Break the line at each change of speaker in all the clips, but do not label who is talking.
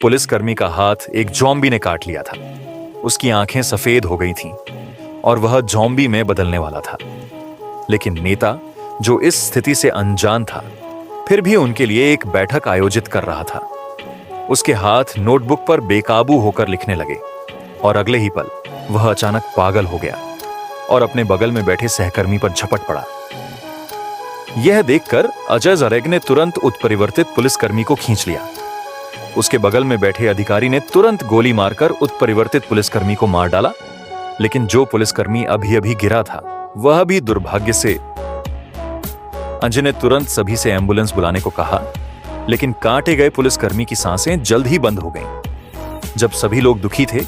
पुलिसकर्मी का हाथ एक ज़ॉम्बी ने काट लिया था। उसकी आंखें सफेद हो गई थीं और वह ज़ॉम्बी में बदलने वाला था। लेकिन नेता, जो इस स्थिति से अनजान था, फिर भी उनके लिए एक बैठक आयोजित कर रहा था। उसके हाथ नोटबुक पर बेकाबू होकर लिखने लगे और अगले ही पल वह अचानक पागल हो गया और अपने बगल में बैठे सहकर्मी पर झपट पड़ा। यह देखकर अजय जरेग ने तुरंत उत्परिवर्तित पुलिसकर्मी को खींच लिया। उसके बगल में बैठे अधिकारी ने तुरंत गोली मारकर उत्परिवर्तित पुलिसकर्मी को मार डाला। लेकिन जो पुलिसकर्मी अभी अभी गिरा था, वह भी दुर्भाग्य से। अजय ने तुरंत सभी से एम्बुलेंस बुलाने को कहा, लेकिन काटे गए पुलिसकर्मी की सांसें जल्द ही बंद हो गईं। जब सभी लोग दुखी थे,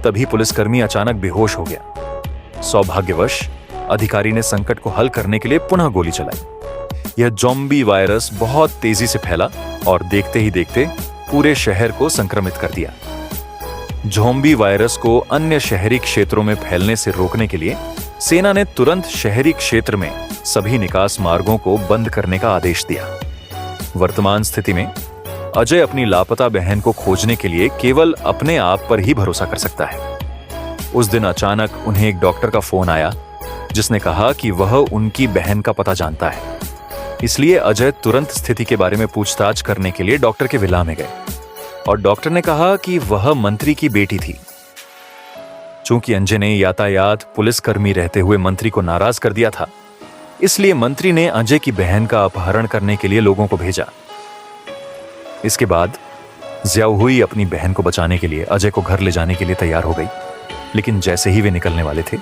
तभी पुलिसकर्मी अचानक बेहोश हो गया। सौभाग्यवश अधिकारी ने संकट को हल करने के लिए पुनः गोली चलाई। यह ज़ॉम्बी वायरस बहुत तेजी से फैला और देखते ही देखते पूरे शहर को संक्रमित कर दिया। ज़ॉम्बी वायरस को अन्य शहरी क्षेत्रों में फैलने से रोकने के लिए सेना ने तुरंत शहरी क्षेत्र में सभी निकास मार्गों को बंद करने का आदेश दिया। वर्तमान स्थिति में अजय अपनी लापता बहन को खोजने के लिए केवल अपने आप पर ही भरोसा कर सकता है। उस दिन अचानक उन्हें एक डॉक्टर का फोन आया, जिसने कहा कि वह उनकी बहन का पता जानता है। इसलिए अजय तुरंत स्थिति के बारे में पूछताछ करने के लिए डॉक्टर के विला में गए और डॉक्टर ने कहा कि वह मंत्री की बेटी थी। चूंकि अंजय ने यातायात पुलिसकर्मी रहते हुए मंत्री को नाराज कर दिया था, इसलिए मंत्री ने अजय की बहन का अपहरण करने के लिए लोगों को भेजा। इसके बाद ज़ियाओहुई अपनी बहन को बचाने के लिए अजय को घर ले जाने के लिए तैयार हो गई। लेकिन जैसे ही वे निकलने वाले थे,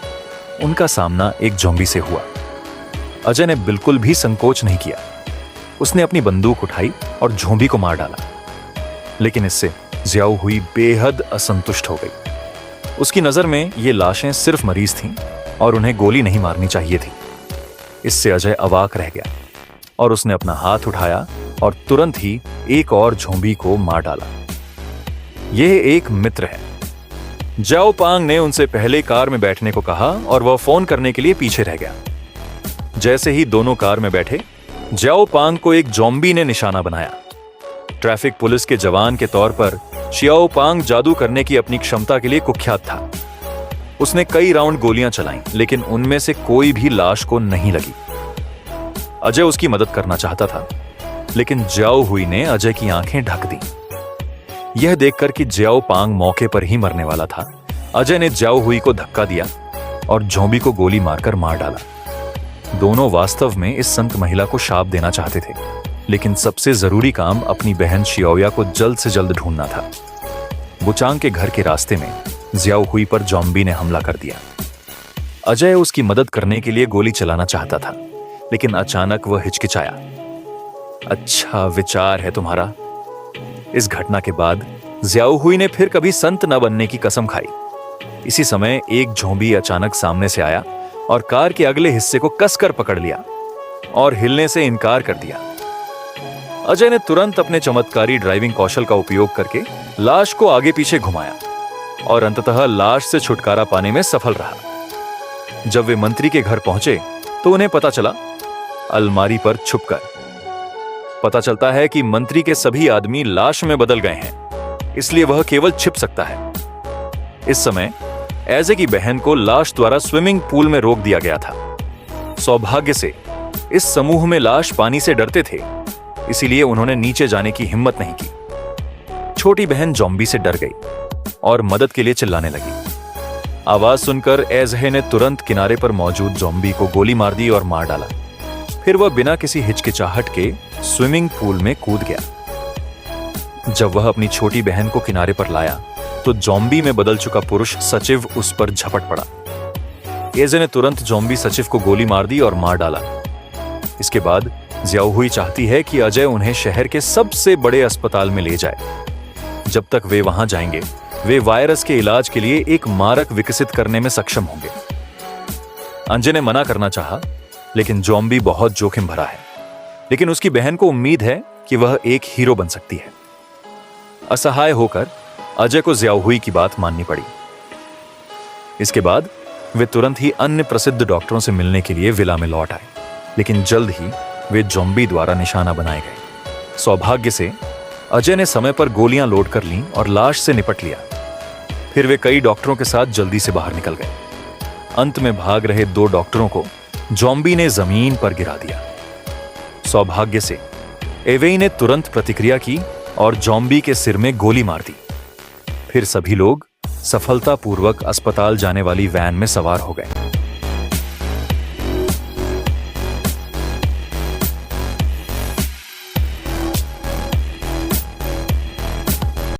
उनका सामना एक ज़ॉम्बी से हुआ। अजय ने बिल्कुल भी संकोच नहीं किया। उसने अपनी बंदूक उठाई और ज़ॉम्बी को मार डाला। लेकिन इससे ज़ियाओहुई बेहद असंतुष्ट हो गई। उसकी नजर में ये लाशें सिर्फ मरीज थीं और उन्हें गोली नहीं मारनी चाहिए थी। इससे अजय अवाक रह गया और उसने अपना हाथ उठाया और तुरंत ही एक और ज़ॉम्बी को मार डाला। यह एक मित्र है। जाओ पांग ने उनसे पहले कार में बैठने को कहा और वह फोन करने के लिए पीछे रह गया। जैसे ही दोनों कार में बैठे, जाओ पांग को एक ज़ॉम्बी ने निशाना बनाया। ट्रैफिक पुलिस के जवान के तौर पर शियाओ पांग जादू करने की अपनी क्षमता के लिए कुख्यात था। उसने कई राउंड गोलियां चलाईं, लेकिन उनमें से कोई भी लाश को नहीं लगी। अजय उसकी मदद करना चाहता था, लेकिन ज़ियाओहुई ने अजय की आंखें ढक दी। यह देखकर कि ज़ियाओ पांग मौके पर ही मरने वाला था, अजय ने ज़ियाओहुई को धक्का दिया और ज़ॉम्बी को गोली मारकर मार डाला। दोनों वास्तव में इस संत महिला को शाप देना चाहते थे, लेकिन सबसे जरूरी काम अपनी बहन शियाओया को जल्द से जल्द ढूंढना था। बुचांग के घर के रास्ते में ज़ियाओहुई पर ज़ॉम्बी ने हमला कर दिया। अजय उसकी मदद करने के लिए गोली चलाना चाहता था, लेकिन अचानक वह हिचकिचाया। अच्छा विचार है तुम्हारा। इस घटना के बाद ज़ियाओहुई ने फिर कभी संत न बनने की कसम खाई। इसी समय एक ज़ॉम्बी अचानक सामने से आया और कार के अगले हिस्से को कसकर पकड़ लिया और हिलने से इनकार कर दिया। अजय ने तुरंत अपने चमत्कारी ड्राइविंग कौशल का उपयोग करके लाश को आगे पीछे घुमाया और अंततः लाश से छुटकारा पाने में सफल रहा। जब वे मंत्री के घर पहुंचे तो उन्हें पता चला, अलमारी पर छुपकर पता चलता है कि मंत्री के सभी आदमी लाश में बदल गए हैं, इसलिए वह केवल छिप सकता है। इस समय ऐजे की बहन को लाश द्वारा स्विमिंग पूल में रोक दिया गया था। सौभाग्य से इस समूह में लाश पानी से डरते थे, इसीलिए उन्होंने नीचे जाने की हिम्मत नहीं की। छोटी बहन ज़ॉम्बी से डर गई और मदद के लिए चिल्लाने लगी। आवाज सुनकर ऐजे ने तुरंत किनारे पर मौजूद ज़ॉम्बी को गोली मार दी और मार डाला। फिर वह बिना किसी हिचकिचाहट के स्विमिंग पूल में कूद गया। जब वह अपनी छोटी बहन को किनारे पर लाया तो ज़ॉम्बी में बदल चुका पुरुष सचिव उस पर झपट पड़ा। ऐजे ने तुरंत ज़ॉम्बी सचिव को गोली मार दी और मार डाला। इसके बाद ज़ियाओहुई चाहती है कि अजय उन्हें शहर के सबसे बड़े अस्पताल में ले जाए। जब तक वे वहां जाएंगे, वे वायरस के इलाज के लिए एक मारक विकसित करने में सक्षम होंगे। अंजय ने मना करना चाहा, लेकिन ज़ॉम्बी बहुत जोखिम भरा है। लेकिन उसकी बहन को उम्मीद है कि वह एक हीरो बन सकती है। असहाय होकर अजय को ज़ियाओहुई की बात माननी पड़ी। इसके बाद वे तुरंत ही अन्य प्रसिद्ध डॉक्टरों से मिलने के लिए विला में लौट आए, लेकिन जल्द ही वे ज़ॉम्बी द्वारा निशाना बनाए गए। सौभाग्य से अजय ने समय पर गोलियां लोड कर लीं और लाश से निपट लिया। फिर वे कई डॉक्टरों के साथ जल्दी से बाहर निकल गए। अंत में भाग रहे 2 डॉक्टरों को जॉम्बी ने जमीन पर गिरा दिया। सौभाग्य से एवेई ने तुरंत प्रतिक्रिया की और जॉम्बी के सिर में गोली मार दी। फिर सभी लोग सफलतापूर्वक अस्पताल जाने वाली वैन में सवार हो गए।